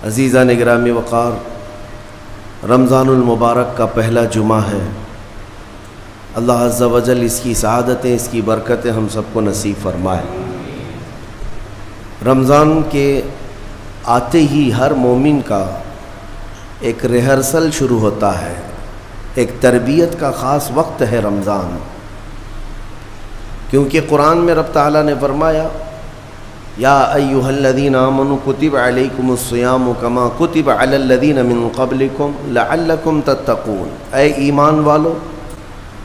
عزیزان گرامی وقار، رمضان المبارک کا پہلا جمعہ ہے۔ اللہ عز و جل اس کی سعادتیں، اس کی برکتیں ہم سب کو نصیب فرمائے۔ رمضان کے آتے ہی ہر مومن کا ایک ریہرسل شروع ہوتا ہے، ایک تربیت کا خاص وقت ہے رمضان، کیونکہ قرآن میں رب تعالیٰ نے فرمایا یا ایھا الذین آمنوا کتب علیکم الصیام کما کتب علی الذین من قبلکم لعلکم تتقون، اے ایمان والو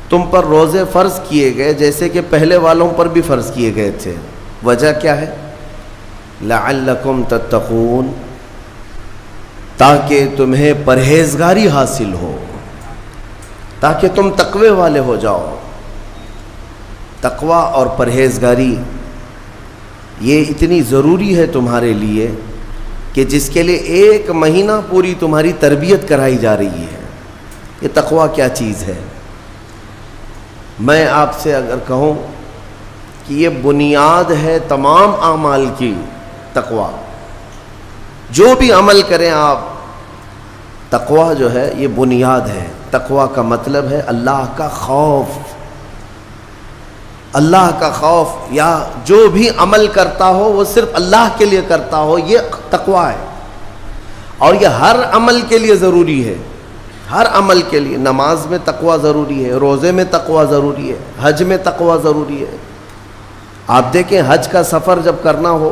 تم پر روزے فرض کیے گئے جیسے کہ پہلے والوں پر بھی فرض کیے گئے تھے۔ وجہ کیا ہے؟ لعلکم تتقون، تاکہ تمہیں پرہیزگاری حاصل ہو، تاکہ تم تقوی والے ہو جاؤ۔ تقوی اور پرہیزگاری یہ اتنی ضروری ہے تمہارے لیے کہ جس کے لیے 1 مہینہ پوری تمہاری تربیت کرائی جا رہی ہے۔ یہ تقوی کیا چیز ہے؟ میں آپ سے اگر کہوں کہ یہ بنیاد ہے تمام اعمال کی، تقوی جو بھی عمل کریں آپ، تقوی جو ہے یہ بنیاد ہے۔ تقوی کا مطلب ہے اللہ کا خوف، اللہ کا خوف، یا جو بھی عمل کرتا ہو وہ صرف اللہ کے لیے کرتا ہو، یہ تقوی ہے۔ اور یہ ہر عمل کے لیے ضروری ہے، ہر عمل کے لیے۔ نماز میں تقوی ضروری ہے، روزے میں تقوی ضروری ہے، حج میں تقوی ضروری ہے۔ آپ دیکھیں حج کا سفر جب کرنا ہو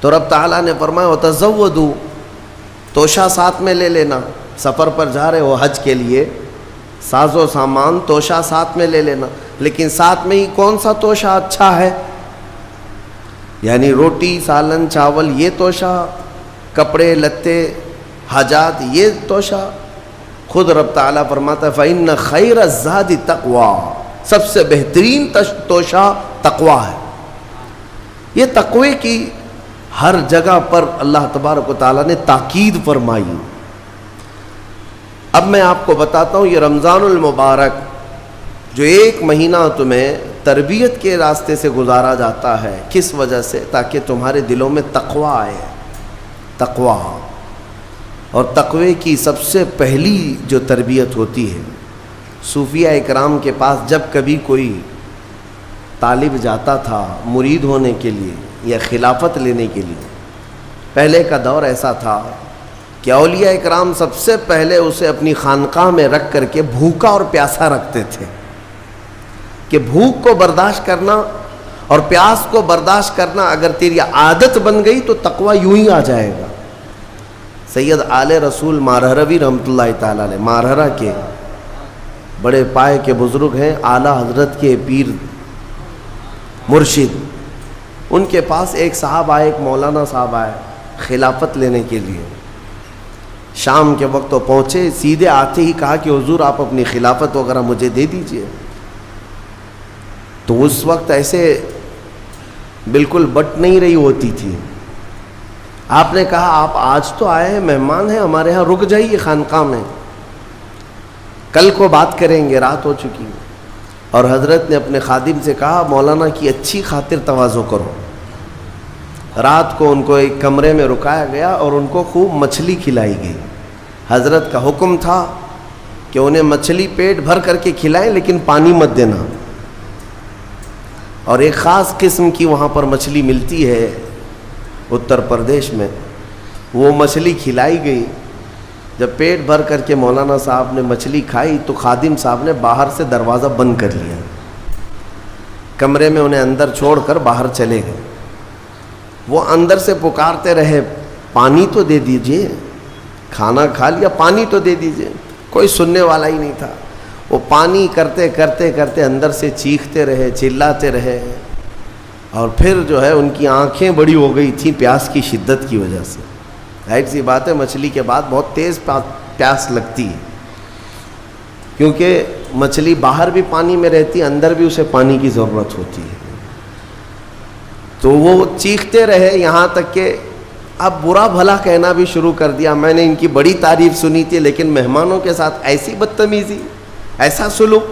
تو رب تعالیٰ نے فرمایا وتزودوا، توشہ ساتھ میں لے لینا۔ سفر پر جا رہے ہو حج کے لیے، ساز و سامان توشہ ساتھ میں لے لینا، لیکن ساتھ میں ہی کون سا توشہ اچھا ہے؟ یعنی روٹی، سالن، چاول یہ توشہ، کپڑے لتے، حاجات یہ توشہ۔ خود رب تعالیٰ فرماتا ہے فَإِنَّ خَيْرَ الزَّادِ تَقْوَىٰ، سب سے بہترین توشہ تقوی ہے۔ یہ تقوی کی ہر جگہ پر اللہ تبارک و تعالیٰ نے تاکید فرمائی۔ اب میں آپ کو بتاتا ہوں یہ رمضان المبارک جو 1 مہینہ تمہیں تربیت کے راستے سے گزارا جاتا ہے، کس وجہ سے؟ تاکہ تمہارے دلوں میں تقوی آئے، تقوی۔ اور تقوی کی سب سے پہلی جو تربیت ہوتی ہے، صوفیہ اکرام کے پاس جب کبھی کوئی طالب جاتا تھا مرید ہونے کے لیے یا خلافت لینے کے لیے، پہلے کا دور ایسا تھا کہ اولیاء اکرام سب سے پہلے اسے اپنی خانقاہ میں رکھ کر کے بھوکا اور پیاسا رکھتے تھے، کہ بھوک کو برداشت کرنا اور پیاس کو برداشت کرنا اگر تیری عادت بن گئی تو تقوی یوں ہی آ جائے گا۔ سید آل رسول مارہروی رحمۃ اللہ تعالیٰ علیہ، مارہرہ کے بڑے پائے کے بزرگ ہیں، اعلیٰ حضرت کے پیر مرشد، ان کے پاس ایک صاحب آئے، ایک مولانا صاحب آئے خلافت لینے کے لیے۔ شام کے وقت وہ پہنچے، سیدھے آتے ہی کہا کہ حضور آپ اپنی خلافت وغیرہ مجھے دے دیجئے۔ تو اس وقت ایسے بالکل بٹ نہیں رہی ہوتی تھی۔ آپ نے کہا آپ آج تو آئے ہیں، مہمان ہیں ہمارے ہاں، رک جائیے خانقاہ میں، کل کو بات کریں گے، رات ہو چکی۔ اور حضرت نے اپنے خادم سے کہا مولانا کی اچھی خاطر تواضع کرو۔ رات کو ان کو ایک کمرے میں رکایا گیا اور ان کو خوب مچھلی کھلائی گئی۔ حضرت کا حکم تھا کہ انہیں مچھلی پیٹ بھر کر کے کھلائیں لیکن پانی مت دینا۔ اور ایک خاص قسم کی وہاں پر مچھلی ملتی ہے اتر پردیش میں، وہ مچھلی کھلائی گئی۔ جب پیٹ بھر کر کے مولانا صاحب نے مچھلی کھائی تو خادم صاحب نے باہر سے دروازہ بند کر لیا، کمرے میں انہیں اندر چھوڑ کر باہر چلے گئے۔ وہ اندر سے پکارتے رہے پانی تو دے دیجئے، کھانا کھا لیا پانی تو دے دیجئے، کوئی سننے والا ہی نہیں تھا۔ وہ پانی کرتے کرتے کرتے اندر سے چیختے رہے، چلاتے رہے، اور پھر جو ہے ان کی آنکھیں بڑی ہو گئی تھیں پیاس کی شدت کی وجہ سے۔ ظاہر سی بات ہے مچھلی کے بعد بہت تیز پیاس لگتی ہے، کیونکہ مچھلی باہر بھی پانی میں رہتی ہے، اندر بھی اسے پانی کی ضرورت ہوتی ہے۔ تو وہ چیختے رہے یہاں تک کہ اب برا بھلا کہنا بھی شروع کر دیا، میں نے ان کی بڑی تعریف سنی تھی لیکن مہمانوں کے ساتھ ایسی بدتمیزی، ایسا سلوک۔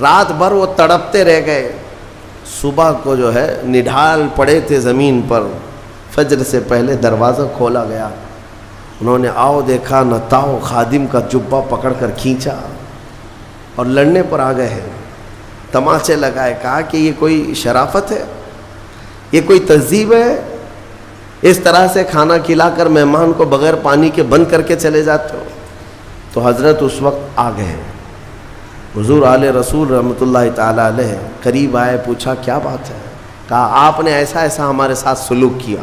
رات بھر وہ تڑپتے رہ گئے، صبح کو جو ہے نڈھال پڑے تھے زمین پر، فجر سے پہلے دروازہ کھولا گیا، انہوں نے آؤ دیکھا نہ تاؤ، خادم کا جبہ پکڑ کر کھینچا اور لڑنے پر آ گئے ہیں، تماچے لگائے، کہا کہ یہ کوئی شرافت ہے، یہ کوئی تہذیب ہے، اس طرح سے کھانا کھلا کر مہمان کو بغیر پانی کے بند کر کے چلے جاتے ہو؟ تو حضرت اس وقت آ گئے، حضور آل رسول رحمۃ اللہ تعالیٰ علیہ قریب آئے، پوچھا کیا بات ہے؟ کہا آپ نے ایسا ایسا ہمارے ساتھ سلوک کیا،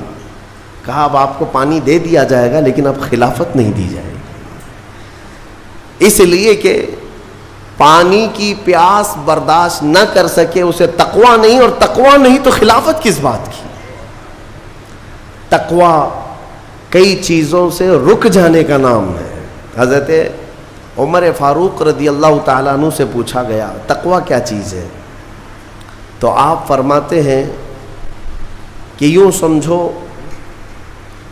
کہا اب آپ کو پانی دے دیا جائے گا لیکن اب خلافت نہیں دی جائے گی، اس لیے کہ پانی کی پیاس برداشت نہ کر سکے اسے تقویٰ نہیں، اور تقویٰ نہیں تو خلافت کس بات کی؟ تقویٰ کئی چیزوں سے رک جانے کا نام ہے۔ حضرت عمر فاروق رضی اللہ تعالیٰ عنہ سے پوچھا گیا تقویٰ کیا چیز ہے؟ تو آپ فرماتے ہیں کہ یوں سمجھو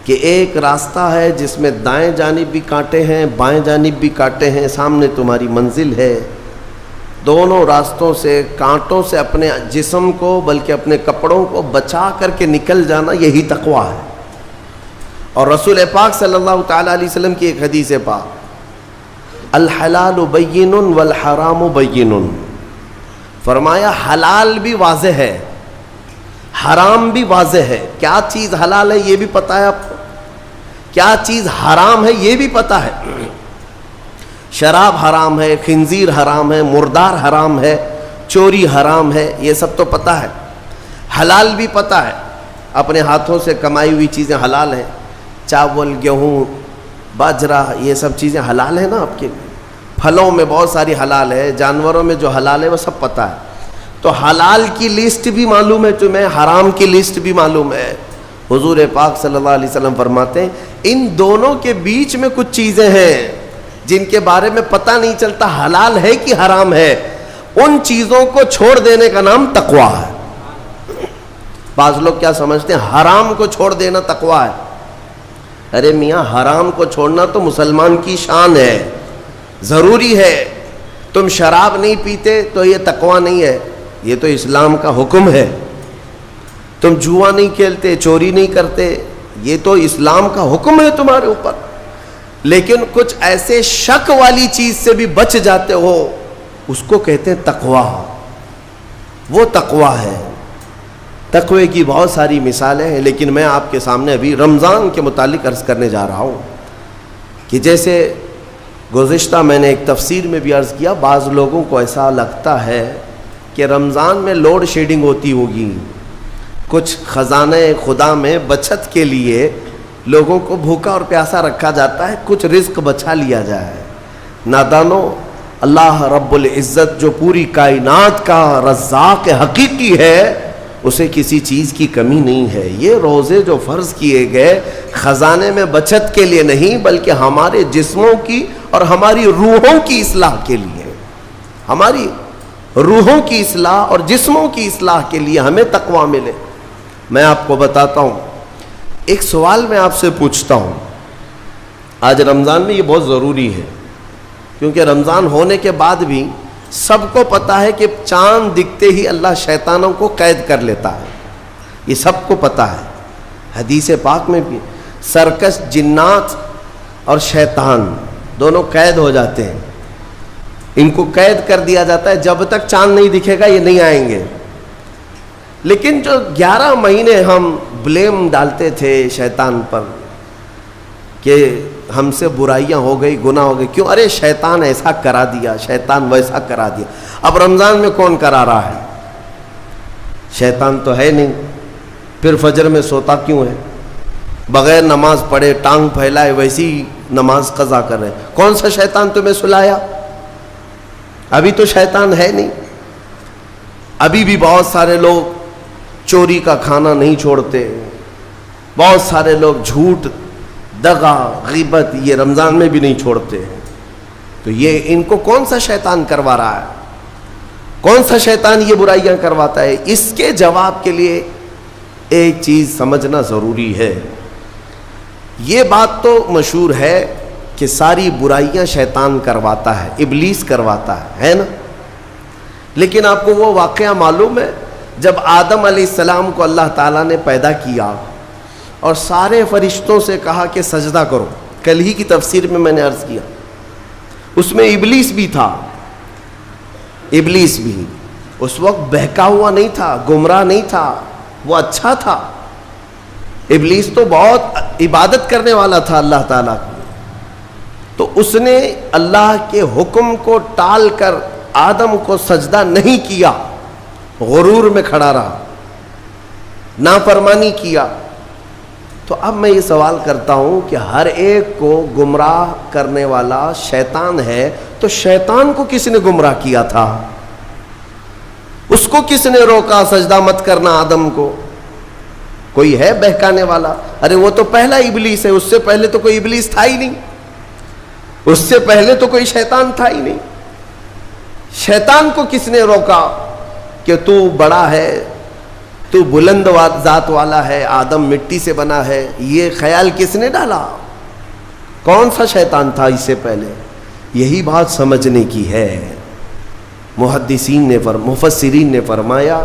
کہ ایک راستہ ہے جس میں دائیں جانب بھی کانٹے ہیں، بائیں جانب بھی کانٹے ہیں، سامنے تمہاری منزل ہے، دونوں راستوں سے کانٹوں سے اپنے جسم کو بلکہ اپنے کپڑوں کو بچا کر کے نکل جانا، یہی تقویٰ ہے۔ اور رسول پاک صلی اللہ تعالیٰ علیہ وسلم کی ایک حدیث پاک، الحلال بین والحرام بین، فرمایا حلال بھی واضح ہے، حرام بھی واضح ہے۔ کیا چیز حلال ہے یہ بھی پتہ ہے آپ کو، کیا چیز حرام ہے یہ بھی پتہ ہے۔ شراب حرام ہے، خنزیر حرام ہے، مردار حرام ہے، چوری حرام ہے، یہ سب تو پتہ ہے۔ حلال بھی پتہ ہے، اپنے ہاتھوں سے کمائی ہوئی چیزیں حلال ہیں، چاول، گیہوں، باجرہ، یہ سب چیزیں حلال ہیں نا آپ کے لیے۔ پھلوں میں بہت ساری حلال ہے، جانوروں میں جو حلال ہے وہ سب پتہ ہے۔ تو حلال کی لسٹ بھی معلوم ہے تمہیں، حرام کی لسٹ بھی معلوم ہے۔ حضور پاک صلی اللہ علیہ وسلم فرماتے ہیں ان دونوں کے بیچ میں کچھ چیزیں ہیں جن کے بارے میں پتہ نہیں چلتا حلال ہے کہ حرام ہے، ان چیزوں کو چھوڑ دینے کا نام تقویٰ ہے۔ بعض لوگ کیا سمجھتے ہیں حرام کو چھوڑ دینا تقویٰ ہے۔ ارے میاں حرام کو چھوڑنا تو مسلمان کی شان ہے، ضروری ہے۔ تم شراب نہیں پیتے تو یہ تقویٰ نہیں ہے، یہ تو اسلام کا حکم ہے۔ تم جوا نہیں کھیلتے، چوری نہیں کرتے، یہ تو اسلام کا حکم ہے تمہارے اوپر۔ لیکن کچھ ایسے شک والی چیز سے بھی بچ جاتے ہو، اس کو کہتے ہیں تقویٰ، وہ تقویٰ ہے۔ تقوی کی بہت ساری مثالیں ہیں، لیکن میں آپ کے سامنے ابھی رمضان کے متعلق عرض کرنے جا رہا ہوں کہ جیسے گزشتہ میں نے ایک تفسیر میں بھی عرض کیا، بعض لوگوں کو ایسا لگتا ہے کہ رمضان میں لوڈ شیڈنگ ہوتی ہوگی، کچھ خزانہ خدا میں بچت کے لیے لوگوں کو بھوکا اور پیاسا رکھا جاتا ہے، کچھ رزق بچا لیا جائے۔ نادانو، اللہ رب العزت جو پوری کائنات کا رزاق حقیقی ہے، اسے کسی چیز کی کمی نہیں ہے۔ یہ روزے جو فرض کیے گئے خزانے میں بچت کے لیے نہیں، بلکہ ہمارے جسموں کی اور ہماری روحوں کی اصلاح کے لیے، ہماری روحوں کی اصلاح اور جسموں کی اصلاح کے لیے ہمیں تقویٰ ملے۔ میں آپ کو بتاتا ہوں، ایک سوال میں آپ سے پوچھتا ہوں، آج رمضان میں یہ بہت ضروری ہے، کیونکہ رمضان ہونے کے بعد بھی سب کو پتہ ہے کہ چاند دکھتے ہی اللہ شیطانوں کو قید کر لیتا ہے، یہ سب کو پتہ ہے۔ حدیث پاک میں بھی سرکش جنات اور شیطان دونوں قید ہو جاتے ہیں، ان کو قید کر دیا جاتا ہے، جب تک چاند نہیں دکھے گا یہ نہیں آئیں گے۔ لیکن جو 11 مہینے ہم بلیم ڈالتے تھے شیطان پر کہ ہم سے برائیاں ہو گئی، گناہ ہو گئی، کیوں؟ ارے شیطان ایسا کرا دیا، شیطان ویسا کرا دیا۔ اب رمضان میں کون کرا رہا ہے؟ شیطان تو ہے نہیں، پھر فجر میں سوتا کیوں ہے؟ بغیر نماز پڑھے ٹانگ پھیلائے ویسی نماز قضا کر رہے۔ کون سا شیطان تمہیں سلایا؟ ابھی تو شیطان ہے نہیں۔ ابھی بھی بہت سارے لوگ چوری کا کھانا نہیں چھوڑتے، بہت سارے لوگ جھوٹ، دغا، غیبت یہ رمضان میں بھی نہیں چھوڑتے ہیں۔ تو یہ ان کو کون سا شیطان کروا رہا ہے؟ کون سا شیطان یہ برائیاں کرواتا ہے؟ اس کے جواب کے لیے ایک چیز سمجھنا ضروری ہے۔ یہ بات تو مشہور ہے کہ ساری برائیاں شیطان کرواتا ہے، ابلیس کرواتا ہے نا؟ لیکن آپ کو وہ واقعہ معلوم ہے جب آدم علیہ السلام کو اللہ تعالیٰ نے پیدا کیا اور سارے فرشتوں سے کہا کہ سجدہ کرو. کل ہی کی تفسیر میں نے عرض کیا, اس میں ابلیس بھی تھا. ابلیس بھی اس وقت بہکا ہوا نہیں تھا, گمراہ نہیں تھا, وہ اچھا تھا. ابلیس تو بہت عبادت کرنے والا تھا اللہ تعالیٰ کی. تو اس نے اللہ کے حکم کو ٹال کر آدم کو سجدہ نہیں کیا, غرور میں کھڑا رہا, نافرمانی کیا. تو اب میں یہ سوال کرتا ہوں کہ ہر ایک کو گمراہ کرنے والا شیطان ہے, تو شیطان کو کس نے گمراہ کیا تھا؟ اس کو کس نے روکا سجدہ مت کرنا آدم کو؟ کوئی ہے بہکانے والا؟ ارے وہ تو پہلا ابلیس ہے, اس سے پہلے تو کوئی ابلیس تھا ہی نہیں, اس سے پہلے تو کوئی شیطان تھا ہی نہیں. شیطان کو کس نے روکا کہ تو بڑا ہے, تو بلند ذات والا ہے, آدم مٹی سے بنا ہے؟ یہ خیال کس نے ڈالا؟ کون سا شیطان تھا اس سے پہلے؟ یہی بات سمجھنے کی ہے. محدثین نے مفسرین نے فرمایا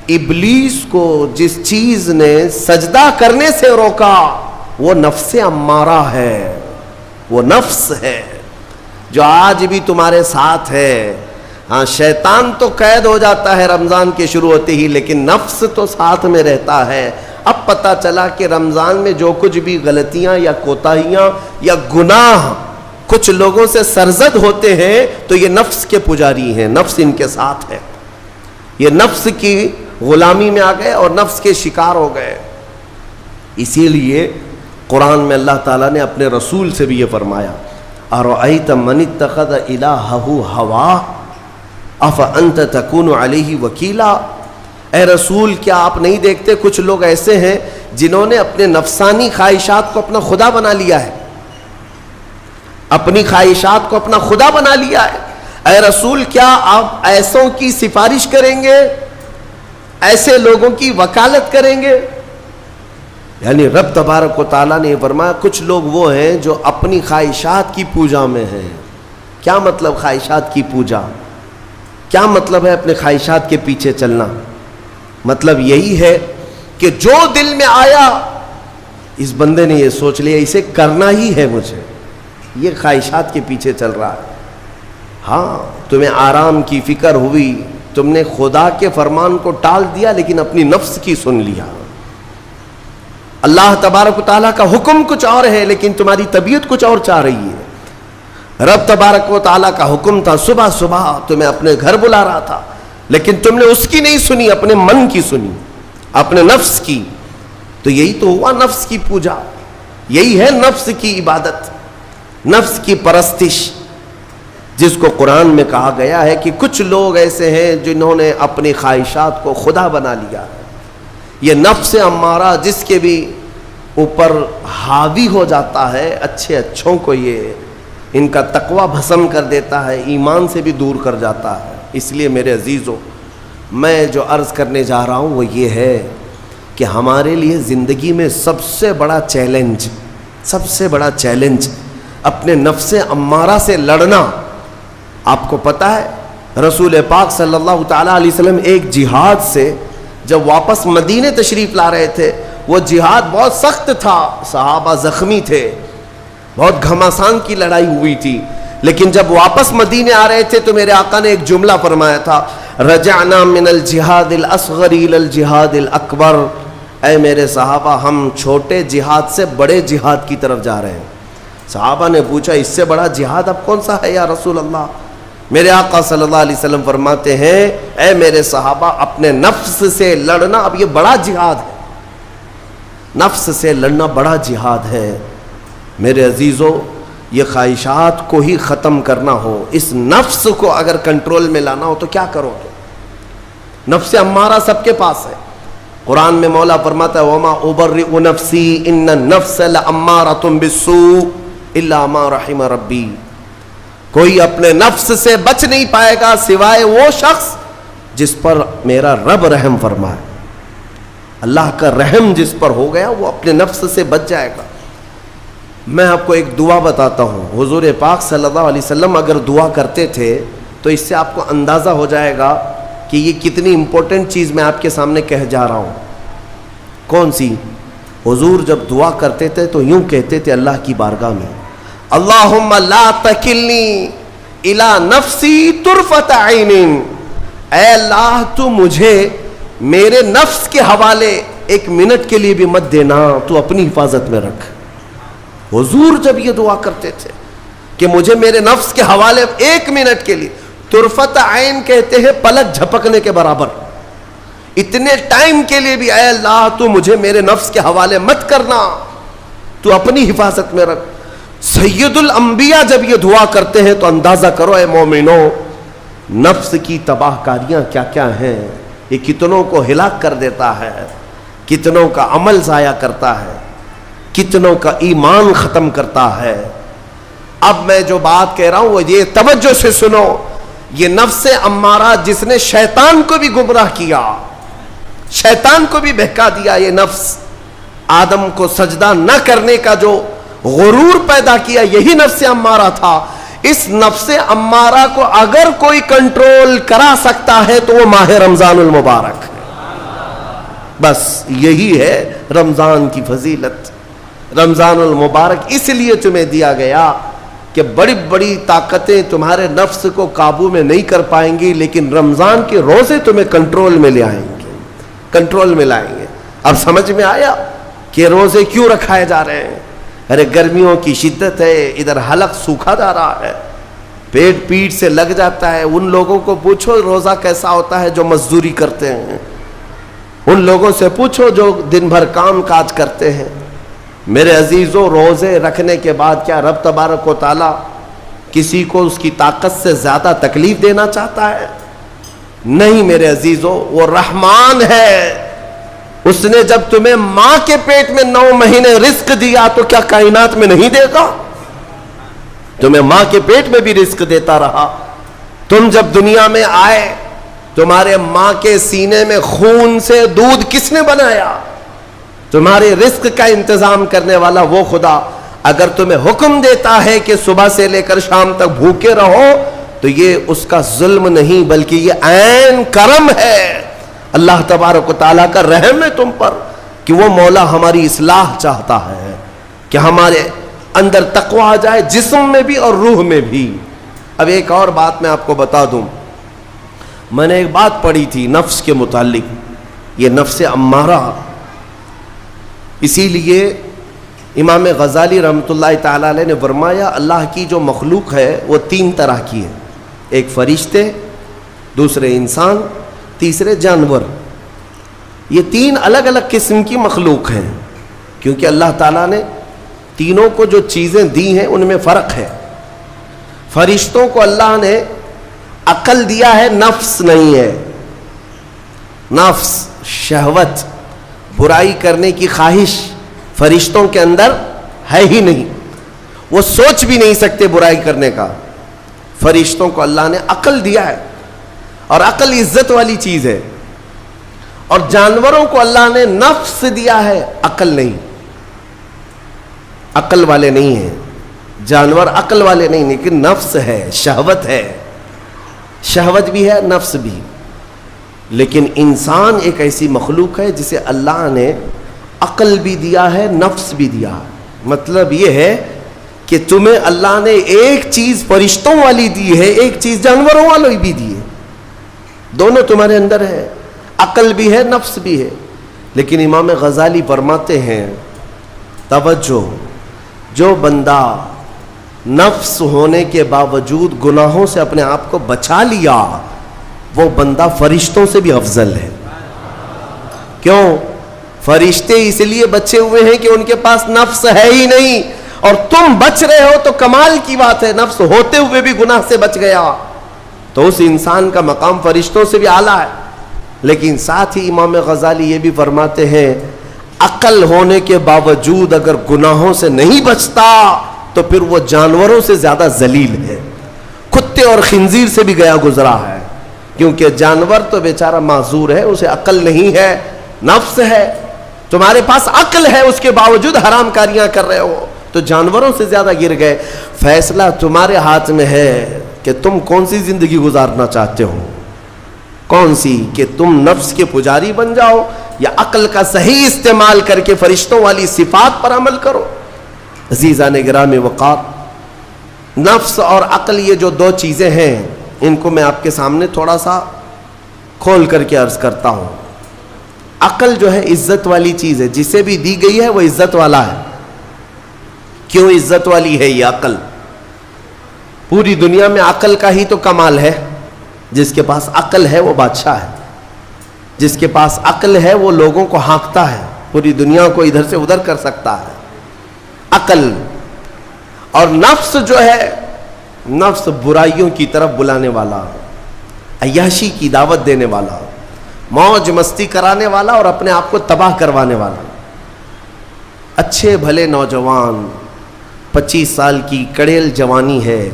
ابلیس کو جس چیز نے سجدہ کرنے سے روکا وہ نفس امارہ ہے, وہ نفس ہے جو آج بھی تمہارے ساتھ ہے. ہاں شیطان تو قید ہو جاتا ہے رمضان کے شروع ہوتے ہی, لیکن نفس تو ساتھ میں رہتا ہے. اب پتہ چلا کہ رمضان میں جو کچھ بھی غلطیاں یا کوتاہیاں یا گناہ کچھ لوگوں سے سرزد ہوتے ہیں تو یہ نفس کے پجاری ہیں, نفس ان کے ساتھ ہے. یہ نفس کی غلامی میں آ گئے اور نفس کے شکار ہو گئے. اسی لیے قرآن میں اللہ تعالیٰ نے اپنے رسول سے بھی یہ فرمایا ارأیت من اتخذ الہہ ہواہ افانت تکون علیہ وکیلا. اے رسول کیا آپ نہیں دیکھتے کچھ لوگ ایسے ہیں جنہوں نے اپنے نفسانی خواہشات کو اپنا خدا بنا لیا ہے, اپنی خواہشات کو اپنا خدا بنا لیا ہے. اے رسول کیا آپ ایسوں کی سفارش کریں گے, ایسے لوگوں کی وکالت کریں گے؟ یعنی رب تبارک و تعالیٰ نے فرمایا کچھ لوگ وہ ہیں جو اپنی خواہشات کی پوجا میں ہیں. کیا مطلب خواہشات کی پوجا؟ کیا مطلب ہے اپنے خواہشات کے پیچھے چلنا؟ مطلب یہی ہے کہ جو دل میں آیا اس بندے نے یہ سوچ لیا اسے کرنا ہی ہے مجھے, یہ خواہشات کے پیچھے چل رہا ہے. ہاں تمہیں آرام کی فکر ہوئی, تم نے خدا کے فرمان کو ٹال دیا لیکن اپنی نفس کی سن لیا. اللہ تبارک و تعالیٰ کا حکم کچھ اور ہے لیکن تمہاری طبیعت کچھ اور چاہ رہی ہے. رب تبارک و تعالیٰ کا حکم تھا صبح صبح تمہیں اپنے گھر بلا رہا تھا لیکن تم نے اس کی نہیں سنی, اپنے من کی سنی, اپنے نفس کی. تو یہی تو ہوا نفس کی پوجا, یہی ہے نفس کی عبادت, نفس کی پرستش, جس کو قرآن میں کہا گیا ہے کہ کچھ لوگ ایسے ہیں جنہوں نے اپنی خواہشات کو خدا بنا لیا. یہ نفس امارہ جس کے بھی اوپر حاوی ہو جاتا ہے, اچھے اچھوں کو یہ ان کا تقوی بھسم کر دیتا ہے, ایمان سے بھی دور کر جاتا ہے. اس لیے میرے عزیزو میں جو عرض کرنے جا رہا ہوں وہ یہ ہے کہ ہمارے لیے زندگی میں سب سے بڑا چیلنج اپنے نفس امارہ سے لڑنا. آپ کو پتہ ہے رسول پاک صلی اللہ تعالیٰ علیہ وسلم ایک جہاد سے جب واپس مدینے تشریف لا رہے تھے, وہ جہاد بہت سخت تھا, صحابہ زخمی تھے, بہت گھماسان کی لڑائی ہوئی تھی, لیکن جب واپس مدینے آ رہے تھے تو میرے آقا نے ایک جملہ فرمایا تھا رجعنا من الجہاد الاصغر الى الجہاد الاکبر. اے میرے صحابہ ہم چھوٹے جہاد سے بڑے جہاد کی طرف جا رہے ہیں. صحابہ نے پوچھا اس سے بڑا جہاد اب کون سا ہے یا رسول اللہ؟ میرے آقا صلی اللہ علیہ وسلم فرماتے ہیں اے میرے صحابہ اپنے نفس سے لڑنا اب یہ بڑا جہاد ہے, نفس سے لڑنا بڑا جہاد ہے. میرے عزیزو یہ خواہشات کو ہی ختم کرنا ہو, اس نفس کو اگر کنٹرول میں لانا ہو تو کیا کرو گے؟ نفس امارہ سب کے پاس ہے. قرآن میں مولا فرماتا ہے وما ابرئ نفسی ان النفس لامارۃ بالسوء الا ما رحم ربی. کوئی اپنے نفس سے بچ نہیں پائے گا سوائے وہ شخص جس پر میرا رب رحم فرمائے. اللہ کا رحم جس پر ہو گیا وہ اپنے نفس سے بچ جائے گا. میں آپ کو ایک دعا بتاتا ہوں, حضور پاک صلی اللہ علیہ وسلم اگر دعا کرتے تھے تو اس سے آپ کو اندازہ ہو جائے گا کہ یہ کتنی امپورٹنٹ چیز میں آپ کے سامنے کہہ جا رہا ہوں. کون سی؟ حضور جب دعا کرتے تھے تو یوں کہتے تھے اللہ کی بارگاہ میں، اللہم لا تکلنی الی نفسی طرفۃ عین، اے اللہ تو مجھے میرے نفس کے حوالے ایک منٹ کے لیے بھی مت دینا، تو اپنی حفاظت میں رکھ۔ حضور جب یہ دعا کرتے تھے کہ مجھے میرے نفس کے حوالے ایک منٹ کے لیے، طرفۃ عین کہتے ہیں پلک جھپکنے کے برابر، اتنے ٹائم کے لیے بھی اے اللہ تو مجھے میرے نفس کے حوالے مت کرنا، تو اپنی حفاظت میں رکھ۔ سید الانبیاء جب یہ دعا کرتے ہیں تو اندازہ کرو اے مومنو، نفس کی تباہ کاریاں کیا کیا ہیں، یہ کتنوں کو ہلاک کر دیتا ہے، کتنوں کا عمل ضائع کرتا ہے، کتنوں کا ایمان ختم کرتا ہے۔ اب میں جو بات کہہ رہا ہوں وہ یہ توجہ سے سنو، یہ نفس امارہ جس نے شیطان کو بھی گمراہ کیا، شیطان کو بھی بہکا دیا، یہ نفس آدم کو سجدہ نہ کرنے کا جو غرور پیدا کیا، یہی نفس امارہ تھا۔ اس نفس امارہ کو اگر کوئی کنٹرول کرا سکتا ہے تو وہ ماہ رمضان المبارک، بس یہی ہے رمضان کی فضیلت۔ رمضان المبارک اس لیے تمہیں دیا گیا کہ بڑی بڑی طاقتیں تمہارے نفس کو قابو میں نہیں کر پائیں گی، لیکن رمضان کے روزے تمہیں کنٹرول میں لے آئیں گے، کنٹرول میں لائیں گے۔ اب سمجھ میں آیا کہ روزے کیوں رکھائے جا رہے ہیں؟ ارے گرمیوں کی شدت ہے، ادھر حلق سوکھا جا رہا ہے، پیٹ پیٹ سے لگ جاتا ہے۔ ان لوگوں کو پوچھو روزہ کیسا ہوتا ہے جو مزدوری کرتے ہیں، ان لوگوں سے پوچھو جو دن بھر کام کاج کرتے ہیں۔ میرے عزیزوں، روزے رکھنے کے بعد کیا رب تبارک و تعالی کسی کو اس کی طاقت سے زیادہ تکلیف دینا چاہتا ہے؟ نہیں میرے عزیزوں، وہ رحمان ہے، اس نے جب تمہیں ماں کے پیٹ میں 9 مہینے رزق دیا تو کیا کائنات میں نہیں دے گا؟ تمہیں ماں کے پیٹ میں بھی رزق دیتا رہا۔ تم جب دنیا میں آئے، تمہارے ماں کے سینے میں خون سے دودھ کس نے بنایا؟ تمہارے رزق کا انتظام کرنے والا وہ خدا۔ اگر تمہیں حکم دیتا ہے کہ صبح سے لے کر شام تک بھوکے رہو تو یہ اس کا ظلم نہیں بلکہ یہ عین کرم ہے، اللہ تبارک و تعالیٰ کا رحم ہے تم پر کہ وہ مولا ہماری اصلاح چاہتا ہے کہ ہمارے اندر تقوی آ جائے، جسم میں بھی اور روح میں بھی۔ اب ایک اور بات میں آپ کو بتا دوں، میں نے ایک بات پڑھی تھی نفس کے متعلق، یہ نفس امارہ، اسی لیے امام غزالی رحمۃ اللہ تعالیٰ علیہ نے فرمایا اللہ کی جو مخلوق ہے وہ 3 طرح کی ہے، ایک فرشتے، دوسرے انسان، تیسرے جانور۔ یہ 3 الگ الگ قسم کی مخلوق ہیں، کیونکہ اللہ تعالیٰ نے تینوں کو جو چیزیں دی ہیں ان میں فرق ہے۔ فرشتوں کو اللہ نے عقل دیا ہے، نفس نہیں ہے، نفس، شہوت، برائی کرنے کی خواہش فرشتوں کے اندر ہے ہی نہیں، وہ سوچ بھی نہیں سکتے برائی کرنے کا۔ فرشتوں کو اللہ نے عقل دیا ہے، اور عقل عزت والی چیز ہے، اور جانوروں کو اللہ نے نفس دیا ہے، عقل نہیں، عقل والے نہیں ہیں جانور، عقل والے نہیں، لیکن نفس ہے، شہوت ہے، شہوت بھی ہے، نفس بھی۔ لیکن انسان ایک ایسی مخلوق ہے جسے اللہ نے عقل بھی دیا ہے، نفس بھی دیا ہے۔ مطلب یہ ہے کہ تمہیں اللہ نے ایک چیز فرشتوں والی دی ہے، ایک چیز جانوروں والی بھی دی ہے، دونوں تمہارے اندر ہے، عقل بھی ہے، نفس بھی ہے۔ لیکن امام غزالی فرماتے ہیں توجہ، جو بندہ نفس ہونے کے باوجود گناہوں سے اپنے آپ کو بچا لیا وہ بندہ فرشتوں سے بھی افضل ہے۔ کیوں؟ فرشتے اس لیے بچے ہوئے ہیں کہ ان کے پاس نفس ہے ہی نہیں، اور تم بچ رہے ہو تو کمال کی بات ہے، نفس ہوتے ہوئے بھی گناہ سے بچ گیا تو اس انسان کا مقام فرشتوں سے بھی اعلیٰ ہے۔ لیکن ساتھ ہی امام غزالی یہ بھی فرماتے ہیں عقل ہونے کے باوجود اگر گناہوں سے نہیں بچتا تو پھر وہ جانوروں سے زیادہ ذلیل ہے، کتے اور خنزیر سے بھی گیا گزرا ہے، کیونکہ جانور تو بیچارہ معذور ہے، اسے عقل نہیں ہے، نفس ہے۔ تمہارے پاس عقل ہے، اس کے باوجود حرام کاریاں کر رہے ہو تو جانوروں سے زیادہ گر گئے۔ فیصلہ تمہارے ہاتھ میں ہے کہ تم کون سی زندگی گزارنا چاہتے ہو، کون سی، کہ تم نفس کے پجاری بن جاؤ یا عقل کا صحیح استعمال کر کے فرشتوں والی صفات پر عمل کرو. عزیزان گرامی وقار، نفس اور عقل یہ جو دو چیزیں ہیں، ان کو میں آپ کے سامنے تھوڑا سا کھول کر کے عرض کرتا ہوں. عقل جو ہے عزت والی چیز ہے، جسے بھی دی گئی ہے وہ عزت والا ہے. کیوں عزت والی ہے یہ عقل؟ پوری دنیا میں عقل کا ہی تو کمال ہے. جس کے پاس عقل ہے وہ بادشاہ ہے، جس کے پاس عقل ہے وہ لوگوں کو ہانکتا ہے، پوری دنیا کو ادھر سے ادھر کر سکتا ہے. عقل. اور نفس جو ہے، نفس برائیوں کی طرف بلانے والا، عیاشی کی دعوت دینے والا، موج مستی کرانے والا اور اپنے آپ کو تباہ کروانے والا. اچھے بھلے نوجوان، 25 سال کی کڑیل جوانی ہے،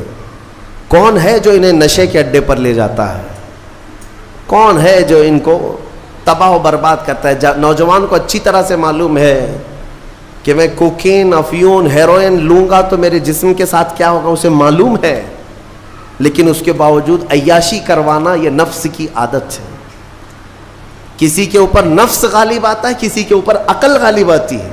کون ہے جو انہیں نشے کے اڈے پر لے جاتا ہے؟ کون ہے جو ان کو تباہ و برباد کرتا ہے؟ نوجوان کو اچھی طرح سے معلوم ہے کہ میں کوکین، افیون، ہیروئن لوں گا تو میرے جسم کے ساتھ کیا ہوگا، اسے معلوم ہے. لیکن اس کے باوجود عیاشی کروانا یہ نفس کی عادت ہے. کسی کے اوپر نفس غالب آتا ہے، کسی کے اوپر عقل غالب آتی ہے.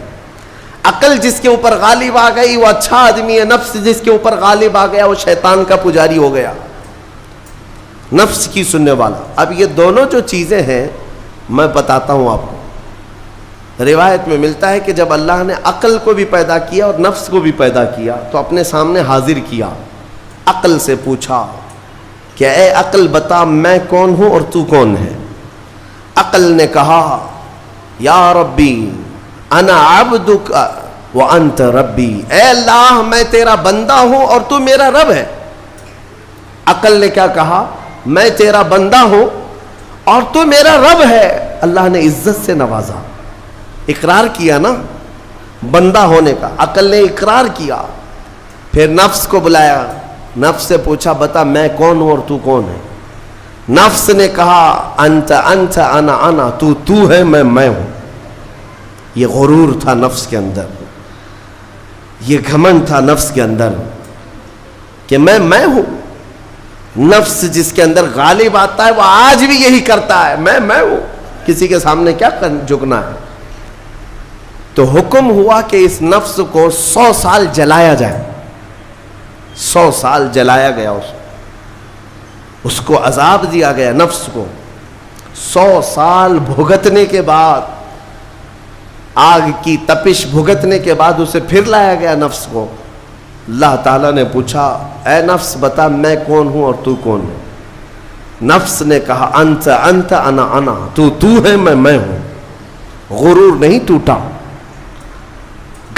عقل جس کے اوپر غالب آ گئی وہ اچھا آدمی ہے، نفس جس کے اوپر غالب آ گیا وہ شیطان کا پجاری ہو گیا، نفس کی سننے والا. اب یہ دونوں جو چیزیں ہیں میں بتاتا ہوں آپ کو. روایت میں ملتا ہے کہ جب اللہ نے عقل کو بھی پیدا کیا اور نفس کو بھی پیدا کیا تو اپنے سامنے حاضر کیا، عقل سے پوچھا کہ اے عقل بتا میں کون ہوں اور تو کون ہے؟ عقل نے کہا یا ربی انا عبدک وانت ربی، اے اللہ میں تیرا بندہ ہوں اور تو میرا رب ہے. عقل نے کیا کہا؟ میں تیرا بندہ ہوں اور تو میرا رب ہے. اللہ نے عزت سے نوازا، اقرار کیا نا بندہ ہونے کا. عقل نے اقرار کیا. پھر نفس کو بلایا، نفس سے پوچھا بتا میں کون ہوں اور تو کون ہے؟ نفس نے کہا انت انت انا انا، تو ہے میں ہوں. یہ غرور تھا نفس کے اندر، یہ گھمنڈ تھا نفس کے اندر کہ میں ہوں. نفس جس کے اندر غالب آتا ہے وہ آج بھی یہی کرتا ہے، میں ہوں، کسی کے سامنے کیا جھکنا ہے. تو حکم ہوا کہ اس نفس کو 100 سال جلایا جائے. 100 سال جلایا گیا، اس کو عذاب دیا گیا نفس کو. 100 سال بھگتنے کے بعد، آگ کی تپش بھگتنے کے بعد اسے پھر لایا گیا نفس کو. اللہ تعالیٰ نے پوچھا اے نفس بتا میں کون ہوں اور تو کون ہے؟ نفس نے کہا انت انت انا انا، تو ہے میں ہوں. غرور نہیں ٹوٹا،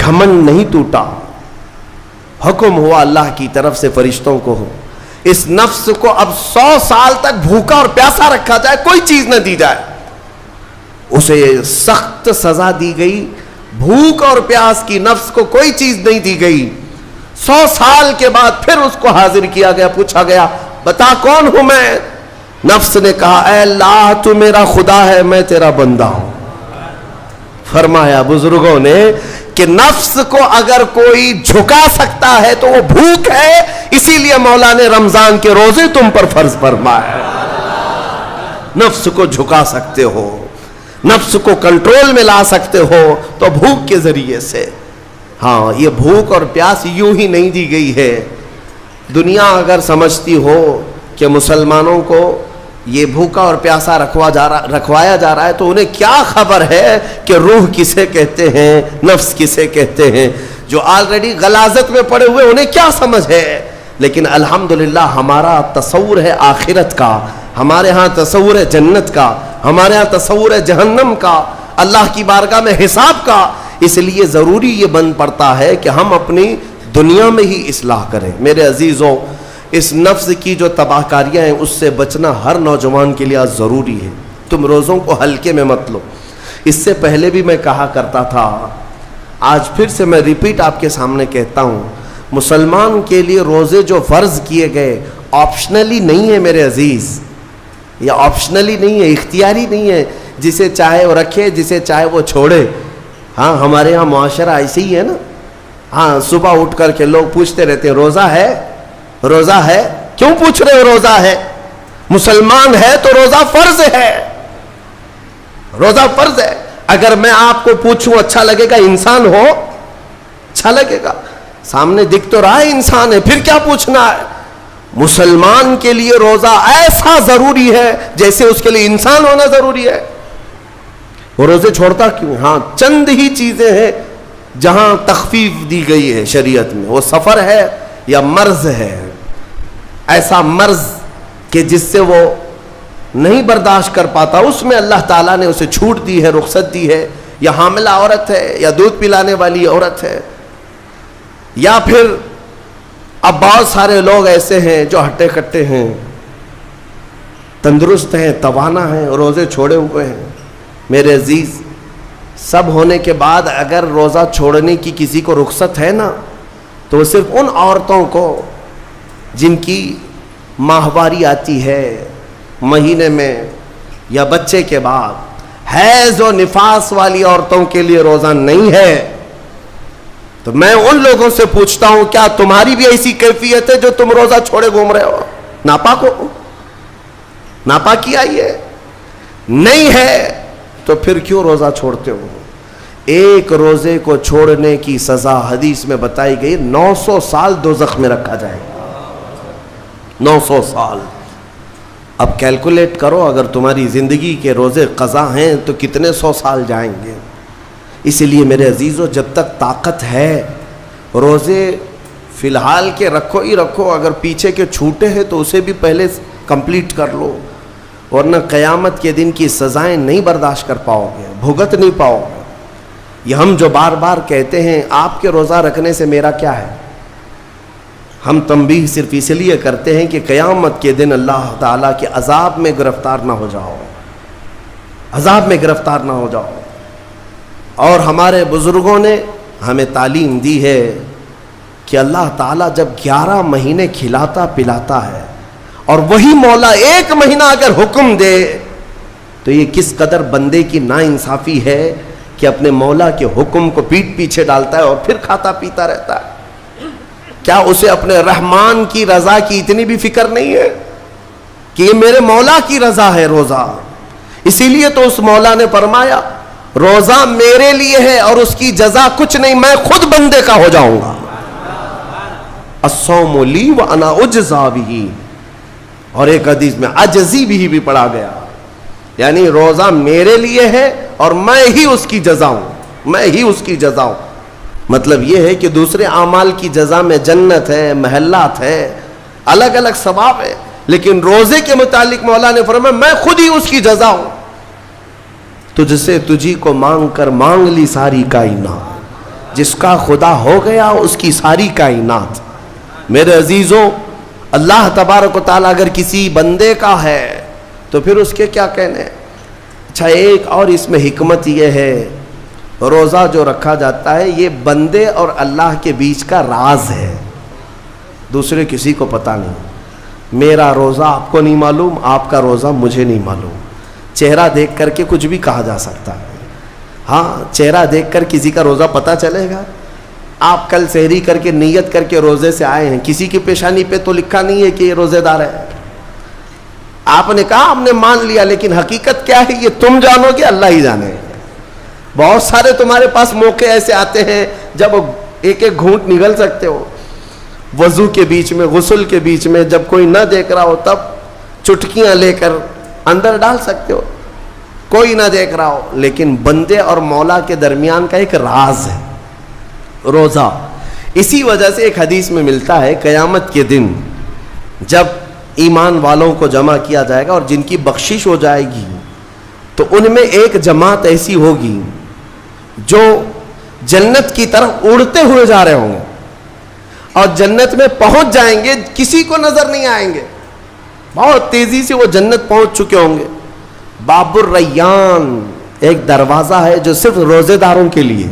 گھمنڈ نہیں ٹوٹا. حکم ہوا اللہ کی طرف سے فرشتوں کو، اس نفس کو اب 100 سال تک بھوکا اور پیاسا رکھا جائے، کوئی چیز نہ دی جائے. اسے سخت سزا دی گئی. بھوک اور پیاس کی نفس کو کوئی چیز نہیں دی گئی. 100 سال کے بعد پھر اس کو حاضر کیا گیا، پوچھا گیا بتا کون ہوں میں؟ نفس نے کہا اے اللہ تو میرا خدا ہے، میں تیرا بندہ ہوں. فرمایا بزرگوں نے کہ نفس کو اگر کوئی جھکا سکتا ہے تو وہ بھوک ہے، اسی لیے مولا نے رمضان کے روزے تم پر فرض فرمایا. نفس کو جھکا سکتے ہو، نفس کو کنٹرول میں لا سکتے ہو تو بھوک کے ذریعے سے. ہاں یہ بھوک اور پیاس یوں ہی نہیں دی گئی ہے. دنیا اگر سمجھتی ہو کہ مسلمانوں کو یہ بھوکا اور پیاسا رکھوایا جا رہا ہے تو انہیں کیا خبر ہے کہ روح کسے کہتے ہیں، نفس کسے کہتے ہیں. جو آلریڈی غلاظت میں پڑے ہوئے انہیں کیا سمجھ ہے. لیکن الحمدللہ ہمارا تصور ہے آخرت کا، ہمارے ہاں تصور ہے جنت کا، ہمارے ہاں تصور ہے جہنم کا، اللہ کی بارگاہ میں حساب کا. اس لیے ضروری یہ بن پڑتا ہے کہ ہم اپنی دنیا میں ہی اصلاح کریں. میرے عزیزوں، اس نفس کی جو تباہ کاریاں ہیں اس سے بچنا ہر نوجوان کے لیے ضروری ہے. تم روزوں کو ہلکے میں مت لو. اس سے پہلے بھی میں کہا کرتا تھا، آج پھر سے میں ریپیٹ آپ کے سامنے کہتا ہوں، مسلمان کے لیے روزے جو فرض کیے گئے آپشنلی نہیں ہے میرے عزیز. یہ آپشنلی نہیں ہے، اختیاری نہیں ہے. جسے چاہے وہ رکھے، جسے چاہے وہ چھوڑے. ہاں ہمارے ہاں معاشرہ ایسے ہی ہے نا. ہاں صبح اٹھ کر کے لوگ پوچھتے رہتے ہیں روزہ ہے، روزہ ہے. کیوں پوچھ رہے ہو روزہ ہے؟ مسلمان ہے تو روزہ فرض ہے، روزہ فرض ہے. اگر میں آپ کو پوچھوں اچھا لگے گا انسان ہو؟ اچھا لگے گا؟ سامنے دکھ تو رہا ہے انسان ہے، پھر کیا پوچھنا ہے؟ مسلمان کے لیے روزہ ایسا ضروری ہے جیسے اس کے لیے انسان ہونا ضروری ہے۔ وہ روزے چھوڑتا کیوں؟ ہاں چند ہی چیزیں ہیں جہاں تخفیف دی گئی ہے شریعت میں، وہ سفر ہے یا مرض ہے، ایسا مرض کہ جس سے وہ نہیں برداشت کر پاتا، اس میں اللہ تعالیٰ نے اسے چھوٹ دی ہے، رخصت دی ہے، یا حاملہ عورت ہے، یا دودھ پلانے والی عورت ہے، یا پھر اب بہت سارے لوگ ایسے ہیں جو ہٹے کٹے ہیں، تندرست ہیں، توانا ہیں، روزے چھوڑے ہوئے ہیں۔ میرے عزیز، سب ہونے کے بعد اگر روزہ چھوڑنے کی کسی کو رخصت ہے نا، تو صرف ان عورتوں کو جن کی ماہواری آتی ہے مہینے میں یا بچے کے بعد، حیض و نفاس والی عورتوں کے لیے روزہ نہیں ہے۔ تو میں ان لوگوں سے پوچھتا ہوں، کیا تمہاری بھی ایسی کیفیت ہے جو تم روزہ چھوڑے گھوم رہے ہو؟ ناپاک ہو؟ ناپاکی آئی ہے؟ نہیں ہے تو پھر کیوں روزہ چھوڑتے ہو؟ ایک روزے کو چھوڑنے کی سزا حدیث میں بتائی گئی 900 سال دوزخ میں رکھا جائے گا۔ 900 سال۔ اب کیلکولیٹ کرو، اگر تمہاری زندگی کے روزے قضا ہیں تو کتنے 100 سال جائیں گے۔ اسی لیے میرے عزیزو، جب تک طاقت ہے روزے فی الحال کے رکھو ہی رکھو، اگر پیچھے کے چھوٹے ہیں تو اسے بھی پہلے کمپلیٹ کر لو، ورنہ قیامت کے دن کی سزائیں نہیں برداشت کر پاؤ گے، بھگت نہیں پاؤ گے۔ یہ ہم جو بار بار کہتے ہیں آپ کے روزہ رکھنے سے میرا کیا ہے، ہم تنبیہ صرف اس لیے کرتے ہیں کہ قیامت کے دن اللہ تعالیٰ کے عذاب میں گرفتار نہ ہو جاؤ، عذاب میں گرفتار نہ ہو جاؤ۔ اور ہمارے بزرگوں نے ہمیں تعلیم دی ہے کہ اللہ تعالیٰ جب 11 مہینے کھلاتا پلاتا ہے، اور وہی مولا 1 مہینہ اگر حکم دے تو یہ کس قدر بندے کی ناانصافی ہے کہ اپنے مولا کے حکم کو پیٹ پیچھے ڈالتا ہے اور پھر کھاتا پیتا رہتا ہے۔ کیا اسے اپنے رحمان کی رضا کی اتنی بھی فکر نہیں ہے کہ یہ میرے مولا کی رضا ہے روزہ؟ اسی لیے تو اس مولا نے فرمایا روزہ میرے لیے ہے اور اس کی جزا کچھ نہیں، میں خود بندے کا ہو جاؤں گا۔ الصوم لی وانا اجزا بہ، اور ایک حدیث میں عجزی بھی پڑھا گیا، یعنی روزہ میرے لیے ہے اور میں ہی اس کی جزا ہوں، میں ہی اس کی جزا ہوں۔ مطلب یہ ہے کہ دوسرے اعمال کی جزا میں جنت ہے، محلات ہے، الگ الگ ثواب ہے، لیکن روزے کے متعلق مولا نے فرمایا میں خود ہی اس کی جزا ہوں۔ تجھ سے تجھی کو مانگ کر مانگ لی ساری کائنات، جس کا خدا ہو گیا اس کی ساری کائنات۔ میرے عزیزوں، اللہ تبارک و تعالیٰ اگر کسی بندے کا ہے تو پھر اس کے کیا کہنے۔ اچھا، ایک اور اس میں حکمت یہ ہے، روزہ جو رکھا جاتا ہے یہ بندے اور اللہ کے بیچ کا راز ہے، دوسرے کسی کو پتہ نہیں۔ میرا روزہ آپ کو نہیں معلوم، آپ کا روزہ مجھے نہیں معلوم۔ چہرہ دیکھ کر کے کچھ بھی کہا جا سکتا ہے، ہاں چہرہ دیکھ کر کسی کا روزہ پتہ چلے گا۔ آپ کل سحری کر کے نیت کر کے روزے سے آئے ہیں، کسی کی پیشانی پہ تو لکھا نہیں ہے کہ یہ روزے دار ہے، آپ نے کہا ہم نے مان لیا، لیکن حقیقت کیا ہے یہ تم جانو گے، اللہ ہی جانے۔ بہت سارے تمہارے پاس موقع ایسے آتے ہیں جب ایک ایک گھونٹ نگل سکتے ہو، وضو کے بیچ میں، غسل کے بیچ میں، جب کوئی نہ دیکھ رہا ہو تب چٹکیاں لے کر اندر ڈال سکتے ہو، کوئی نہ دیکھ رہا ہو۔ لیکن بندے اور مولا کے درمیان کا ایک راز ہے روزہ۔ اسی وجہ سے ایک حدیث میں ملتا ہے قیامت کے دن جب ایمان والوں کو جمع کیا جائے گا اور جن کی بخشش ہو جائے گی تو ان میں ایک جماعت ایسی ہوگی جو جنت کی طرف اڑتے ہوئے جا رہے ہوں گے اور جنت میں پہنچ جائیں گے، کسی کو نظر نہیں آئیں گے، بہت تیزی سے وہ جنت پہنچ چکے ہوں گے۔ باب الریان ایک دروازہ ہے جو صرف روزے داروں کے لیے،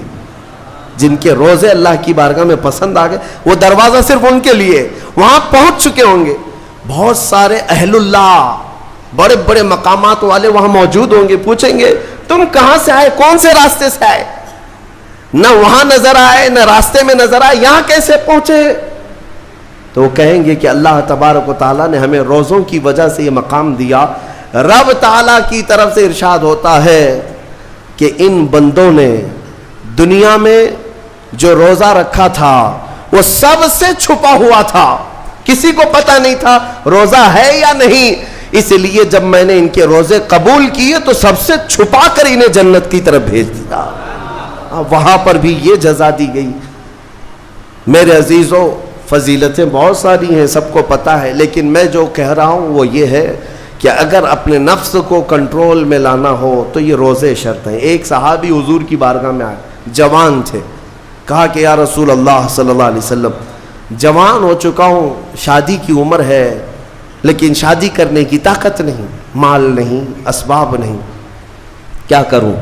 جن کے روزے اللہ کی بارگاہ میں پسند آ گئے، وہ دروازہ صرف ان کے لیے، وہاں پہنچ چکے ہوں گے۔ بہت سارے اہل اللہ، بڑے بڑے مقامات والے وہاں موجود ہوں گے، پوچھیں گے تم کہاں سے آئے، کون سے راستے سے آئے؟ نہ وہاں نظر آئے نہ راستے میں نظر آئے، یہاں کیسے پہنچے؟ تو وہ کہیں گے کہ اللہ تبارک و تعالیٰ نے ہمیں روزوں کی وجہ سے یہ مقام دیا۔ رب تعالیٰ کی طرف سے ارشاد ہوتا ہے کہ ان بندوں نے دنیا میں جو روزہ رکھا تھا وہ سب سے چھپا ہوا تھا، کسی کو پتہ نہیں تھا روزہ ہے یا نہیں، اس لیے جب میں نے ان کے روزے قبول کیے تو سب سے چھپا کر انہیں جنت کی طرف بھیج دیا۔ وہاں پر بھی یہ جزا دی گئی۔ میرے عزیزوں، فضیلتیں بہت ساری ہیں، سب کو پتہ ہے، لیکن میں جو کہہ رہا ہوں وہ یہ ہے کہ اگر اپنے نفس کو کنٹرول میں لانا ہو تو یہ روزے شرط ہیں۔ ایک صحابی حضور کی بارگاہ میں آئے، جوان تھے، کہا کہ یا رسول اللہ صلی اللہ علیہ وسلم، جوان ہو چکا ہوں، شادی کی عمر ہے، لیکن شادی کرنے کی طاقت نہیں، مال نہیں، اسباب نہیں، کیا کروں؟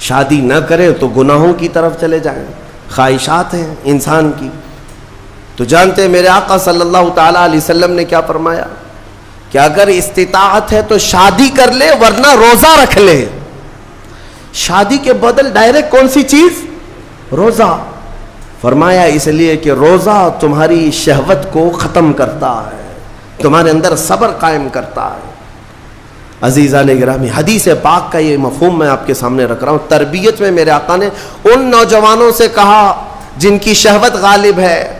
شادی نہ کرے تو گناہوں کی طرف چلے جائیں، خواہشات ہیں انسان کی۔ تو جانتے ہیں میرے آقا صلی اللہ تعالیٰ علیہ وسلم نے کیا فرمایا کہ اگر استطاعت ہے تو شادی کر لے، ورنہ روزہ رکھ لے۔ شادی کے بدل ڈائریکٹ کون سی چیز؟ روزہ۔ فرمایا اس لیے کہ روزہ تمہاری شہوت کو ختم کرتا ہے، تمہارے اندر صبر قائم کرتا ہے۔ عزیزان گرامی، حدیث پاک کا یہ مفہوم میں آپ کے سامنے رکھ رہا ہوں۔ تربیت میں میرے آقا نے ان نوجوانوں سے کہا جن کی شہوت غالب ہے،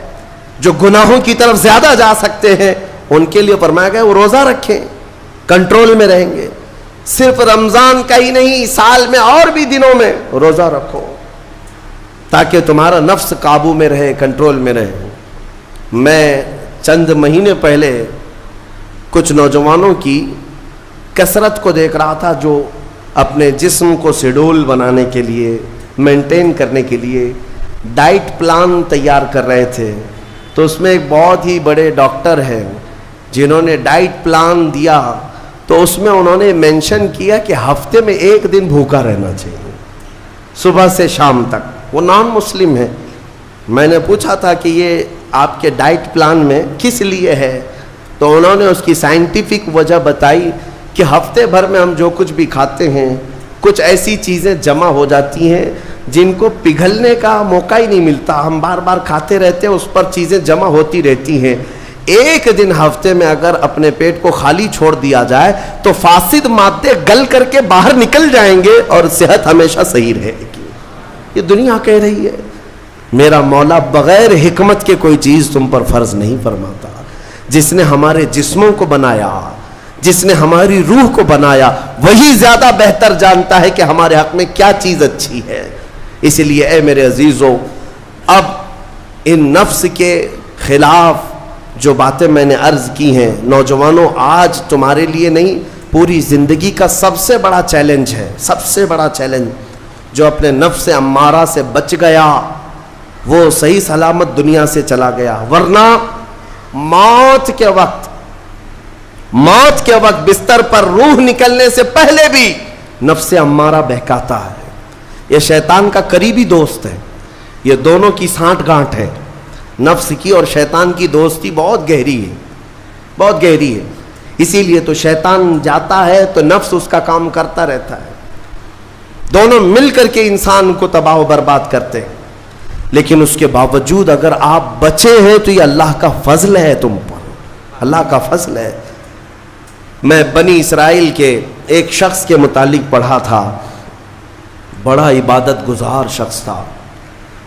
جو گناہوں کی طرف زیادہ جا سکتے ہیں، ان کے لیے فرمایا گیا وہ روزہ رکھیں، کنٹرول میں رہیں گے۔ صرف رمضان کا ہی نہیں، سال میں اور بھی دنوں میں روزہ رکھو تاکہ تمہارا نفس قابو میں رہے، کنٹرول میں رہے۔ میں چند مہینے پہلے کچھ نوجوانوں کی کثرت کو دیکھ رہا تھا جو اپنے جسم کو شیڈول بنانے کے لیے، مینٹین کرنے کے لیے ڈائٹ پلان تیار کر رہے تھے۔ تو اس میں ایک بہت ہی بڑے ڈاکٹر ہیں جنہوں نے ڈائٹ پلان دیا، تو اس میں انہوں نے مینشن کیا کہ ہفتے میں ایک دن بھوکا رہنا چاہیے، صبح سے شام تک۔ وہ نان مسلم ہے۔ میں نے پوچھا تھا کہ یہ آپ کے ڈائٹ پلان میں کس لیے ہے، تو انہوں نے اس کی سائنٹیفک وجہ بتائی کہ ہفتے بھر میں ہم جو کچھ بھی کھاتے ہیں، کچھ ایسی چیزیں جمع ہو جاتی ہیں جن کو پگھلنے کا موقع ہی نہیں ملتا، ہم بار بار کھاتے رہتے ہیں، اس پر چیزیں جمع ہوتی رہتی ہیں۔ ایک دن ہفتے میں اگر اپنے پیٹ کو خالی چھوڑ دیا جائے تو فاسد مادے گل کر کے باہر نکل جائیں گے اور صحت ہمیشہ صحیح رہے گی۔ یہ دنیا کہہ رہی ہے۔ میرا مولا بغیر حکمت کے کوئی چیز تم پر فرض نہیں فرماتا۔ جس نے ہمارے جسموں کو بنایا، جس نے ہماری روح کو بنایا، وہی زیادہ بہتر جانتا ہے کہ ہمارے حق میں کیا چیز اچھی ہے۔ اس لیے اے میرے عزیزوں، اب ان نفس کے خلاف جو باتیں میں نے عرض کی ہیں، نوجوانوں، آج تمہارے لیے نہیں، پوری زندگی کا سب سے بڑا چیلنج ہے، سب سے بڑا چیلنج۔ جو اپنے نفس امارہ سے بچ گیا وہ صحیح سلامت دنیا سے چلا گیا، ورنہ موت کے وقت بستر پر روح نکلنے سے پہلے بھی نفس امارہ بہکاتا ہے۔ یہ شیطان کا قریبی دوست ہے، یہ دونوں کی سانٹھ گانٹھ ہے۔ نفس کی اور شیطان کی دوستی بہت گہری ہے، بہت گہری ہے۔ اسی لیے تو شیطان جاتا ہے تو نفس اس کا کام کرتا رہتا ہے، دونوں مل کر کے انسان کو تباہ و برباد کرتے ہیں۔ لیکن اس کے باوجود اگر آپ بچے ہیں تو یہ اللہ کا فضل ہے تم پر، اللہ کا فضل ہے۔ میں بنی اسرائیل کے ایک شخص کے متعلق پڑھا تھا، بڑا عبادت گزار شخص تھا۔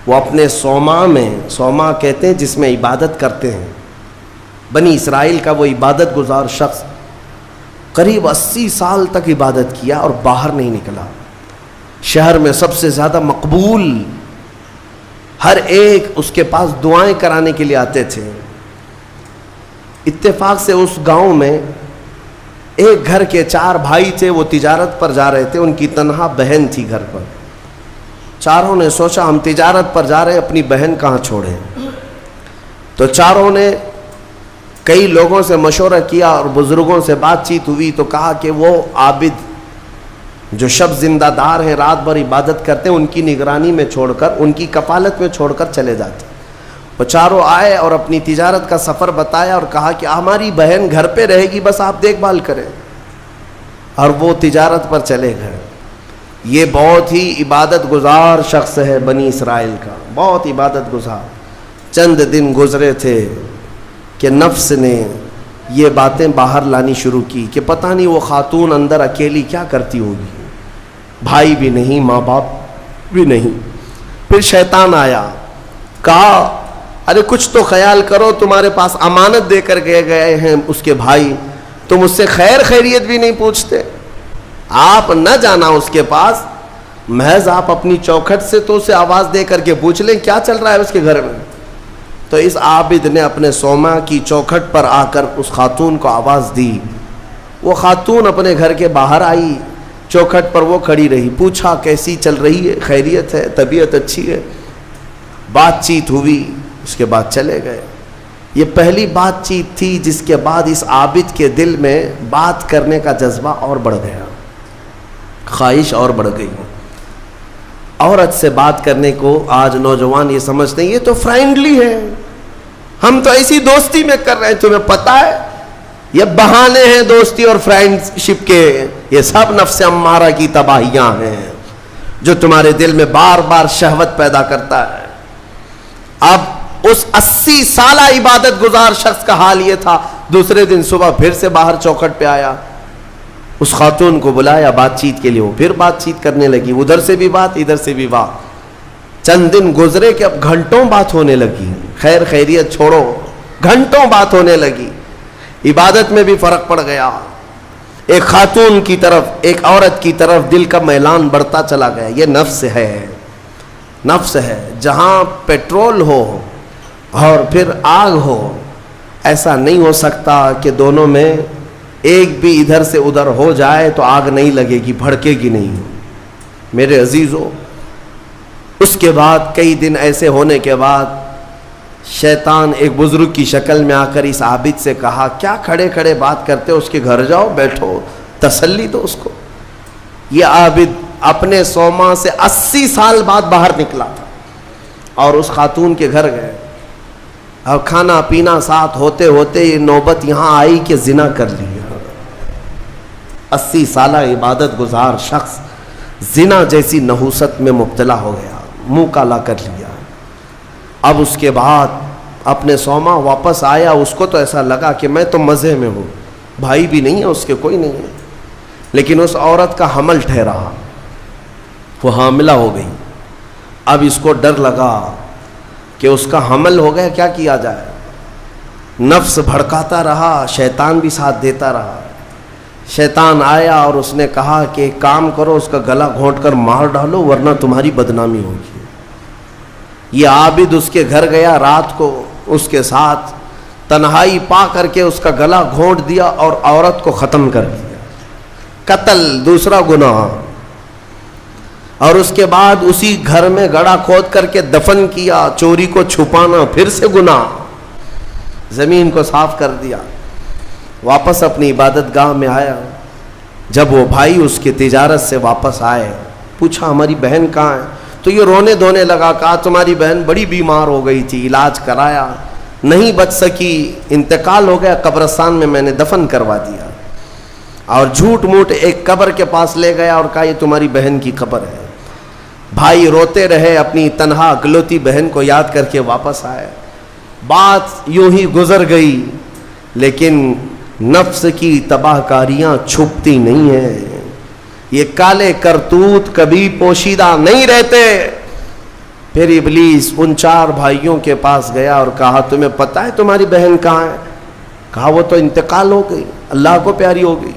وہ اپنے صومعہ کہتے ہیں جس میں عبادت کرتے ہیں، بنی اسرائیل کا وہ عبادت گزار شخص قریب 80 سال تک عبادت کیا اور باہر نہیں نکلا۔ شہر میں سب سے زیادہ مقبول، ہر ایک اس کے پاس دعائیں کرانے کے لیے آتے تھے۔ اتفاق سے اس گاؤں میں ایک گھر کے 4 بھائی تھے، وہ تجارت پر جا رہے تھے، ان کی تنہا بہن تھی گھر پر۔ چاروں نے سوچا ہم تجارت پر جا رہے ہیں، اپنی بہن کہاں چھوڑیں؟ تو چاروں نے کئی لوگوں سے مشورہ کیا اور بزرگوں سے بات چیت ہوئی تو کہا کہ وہ عابد جو شب زندہ دار ہیں، رات بھر عبادت کرتے ہیں، ان کی نگرانی میں چھوڑ کر، ان کی کفالت میں چھوڑ کر چلے جاتے۔ وہ چاروں آئے اور اپنی تجارت کا سفر بتایا اور کہا کہ ہماری بہن گھر پہ رہے گی، بس آپ دیکھ بھال کریں، اور وہ تجارت پر چلے گئے۔ یہ بہت ہی عبادت گزار شخص ہے بنی اسرائیل کا، بہت عبادت گزار۔ چند دن گزرے تھے کہ نفس نے یہ باتیں باہر لانی شروع کی کہ پتہ نہیں وہ خاتون اندر اکیلی کیا کرتی ہوگی، بھائی بھی نہیں، ماں باپ بھی نہیں. پھر شیطان آیا، کہا ارے کچھ تو خیال کرو، تمہارے پاس امانت دے کر گئے ہیں اس کے بھائی، تم اس سے خیر خیریت بھی نہیں پوچھتے. آپ نہ جانا اس کے پاس، محض آپ اپنی چوکھٹ سے تو اسے آواز دے کر کے پوچھ لیں کیا چل رہا ہے اس کے گھر میں. تو اس عابد نے اپنے سوما کی چوکھٹ پر آ کر اس خاتون کو آواز دی. وہ خاتون اپنے گھر کے باہر آئی، چوکھٹ پر وہ کھڑی رہی، پوچھا کیسی چل رہی ہے، خیریت ہے، طبیعت اچھی ہے. بات چیت ہوئی، اس کے بعد چلے گئے. یہ پہلی بات چیت تھی جس کے بعد اس عابد کے دل میں بات کرنے کا جذبہ اور بڑھ گیا، خواہش اور بڑھ گئی. عورت سے بات کرنے کو آج نوجوان یہ سمجھتے ہیں یہ تو فرینڈلی ہے، ہم تو ایسی دوستی میں کر رہے ہیں. تمہیں پتہ ہے یہ بہانے ہیں دوستی اور فرینڈ شپ کے، یہ سب نفس امارہ کی تباہیاں ہیں جو تمہارے دل میں بار بار شہوت پیدا کرتا ہے. اب اس 80 سالہ عبادت گزار شخص کا حال یہ تھا. دوسرے دن صبح پھر سے باہر چوکھٹ پہ آیا، اس خاتون کو بلایا بات چیت کے لیے. وہ پھر بات چیت کرنے لگی، ادھر سے بھی بات ادھر سے بھی بات. چند دن گزرے کہ اب گھنٹوں بات ہونے لگی، خیر خیریت چھوڑو، گھنٹوں بات ہونے لگی. عبادت میں بھی فرق پڑ گیا. ایک خاتون کی طرف، ایک عورت کی طرف دل کا میلان بڑھتا چلا گیا. یہ نفس ہے، نفس ہے. جہاں پیٹرول ہو اور پھر آگ ہو، ایسا نہیں ہو سکتا کہ دونوں میں ایک بھی ادھر سے ادھر ہو جائے تو آگ نہیں لگے گی، بھڑکے گی نہیں. میرے عزیزو، اس کے بعد کئی دن ایسے ہونے کے بعد شیطان ایک بزرگ کی شکل میں آ کر اس عابد سے کہا کیا کھڑے کھڑے بات کرتے ہو، اس کے گھر جاؤ، بیٹھو، تسلی دو اس کو. یہ عابد اپنے سوما سے 80 سال بعد باہر نکلا تھا اور اس خاتون کے گھر گئے. اور کھانا پینا ساتھ ہوتے ہوتے یہ نوبت یہاں آئی کہ زنا کر لیا. 80 سالہ عبادت گزار شخص زنا جیسی نحوست میں مبتلا ہو گیا، منہ کالا کر لیا. اب اس کے بعد اپنے سوما واپس آیا. اس کو تو ایسا لگا کہ میں تو مزے میں ہوں، بھائی بھی نہیں ہے اس کے، کوئی نہیں ہے. لیکن اس عورت کا حمل ٹھہرا، وہ حاملہ ہو گئی. اب اس کو ڈر لگا کہ اس کا حمل ہو گیا، کیا کیا جائے. نفس بھڑکاتا رہا، شیطان بھی ساتھ دیتا رہا. شیطان آیا اور اس نے کہا کہ ایک کام کرو، اس کا گلا گھونٹ کر مار ڈالو ورنہ تمہاری بدنامی ہوگی. یہ عابد اس کے گھر گیا، رات کو اس کے ساتھ تنہائی پا کر کے اس کا گلا گھونٹ دیا اور عورت کو ختم کر دیا. قتل دوسرا گناہ. اور اس کے بعد اسی گھر میں گڑھا کھود کر کے دفن کیا. چوری کو چھپانا پھر سے گناہ. زمین کو صاف کر دیا. واپس اپنی عبادت گاہ میں آیا. جب وہ بھائی اس کی تجارت سے واپس آئے، پوچھا ہماری بہن کہاں ہے؟ تو یہ رونے دھونے لگا. کہا تمہاری بہن بڑی بیمار ہو گئی تھی، علاج کرایا، نہیں بچ سکی، انتقال ہو گیا، قبرستان میں میں نے دفن کروا دیا. اور جھوٹ موٹ ایک قبر کے پاس لے گیا اور کہا یہ تمہاری بہن کی قبر ہے. بھائی روتے رہے، اپنی تنہا اکلوتی بہن کو یاد کر کے واپس آئے. بات یوں ہی گزر گئی، لیکن نفس کی تباہ کاریاں چھپتی نہیں ہیں. یہ کالے کرتوت کبھی پوشیدہ نہیں رہتے. پھر ابلیس ان 4 بھائیوں کے پاس گیا اور کہا تمہیں پتہ ہے تمہاری بہن کہاں ہے؟ کہا وہ تو انتقال ہو گئی، اللہ کو پیاری ہو گئی.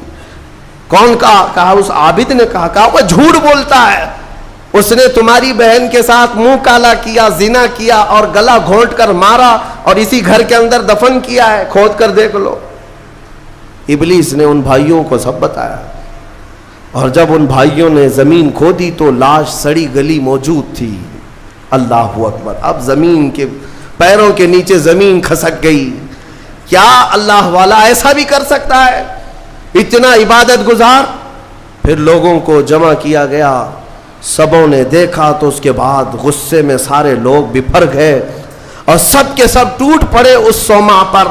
کون کہا؟ کہا اس عابد نے کہا. کہا وہ جھوٹ بولتا ہے، اس نے تمہاری بہن کے ساتھ منہ کالا کیا، زنا کیا اور گلا گھونٹ کر مارا اور اسی گھر کے اندر دفن کیا ہے، کھود کر دیکھ لو. ابلیس نے ان بھائیوں کو سب بتایا. اور جب ان بھائیوں نے زمین کھودی تو لاش سڑی گلی موجود تھی. اللہ اکبر. اب زمین کے پیروں کے نیچے زمین کھسک گئی. کیا اللہ والا ایسا بھی کر سکتا ہے؟ اتنا عبادت گزار. پھر لوگوں کو جمع کیا گیا. سبوں نے دیکھا تو اس کے بعد غصے میں سارے لوگ بفر گئے اور سب کے سب ٹوٹ پڑے اس سوما پر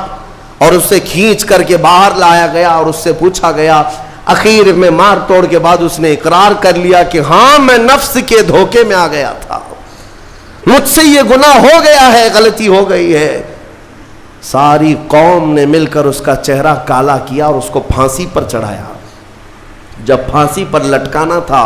اور اسے کھینچ کر کے باہر لایا گیا اور اس سے پوچھا گیا. اخیر میں مار توڑ کے بعد اس نے اقرار کر لیا کہ ہاں میں نفس کے دھوکے میں آ گیا تھا، مجھ سے یہ گناہ ہو گیا ہے، غلطی ہو گئی ہے. ساری قوم نے مل کر اس کا چہرہ کالا کیا اور اس کو پھانسی پر چڑھایا. جب پھانسی پر لٹکانا تھا